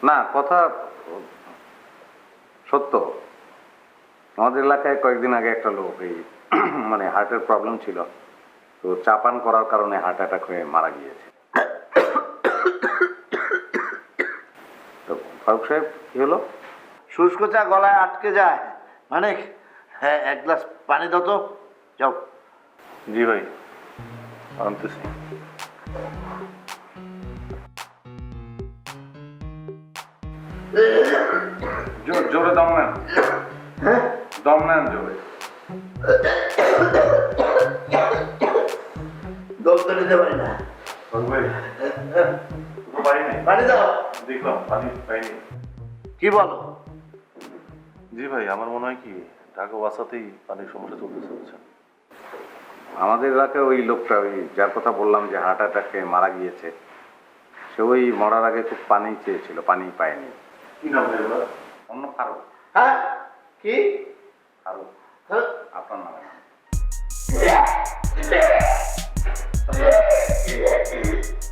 না, কথা সত্য। আমাদের এলাকায় কয়েকদিন আগে একটা লোক এই মানে হার্টের প্রবলেম ছিল, তো চা পান করার কারণে হার্ট অ্যাটাক হয়ে মারা গিয়েছে। তো ফারুক সাহেব কি হলো? শুষ্ক চা গলায় আটকে যায়। মানে হ্যাঁ, এক গ্লাস পানি দাও তো। যাও। জি ভাই, আনতেছি। জোরে দম নেন, দম নেন জোরে। দম তো নিতে পারি না। পানি দাও। দেখলাম পানি পাইনি। কি বলো? জি ভাই, আমার মনে হয় কি ঢাকা ওয়াসাতেই পানির সমস্যা চলতেছে। আমাদের এলাকায় ওই লোকটা, ওই যার কথা বললাম যে হার্ট অ্যাটাকে মারা গিয়েছে, সে ওই মরার আগে খুব পানি চেয়েছিল, পানি পায়নি। কি নাম অন্য ফারুক। হ্যাঁ, কি ফারুক হ্যাঁ? আপনার নামে?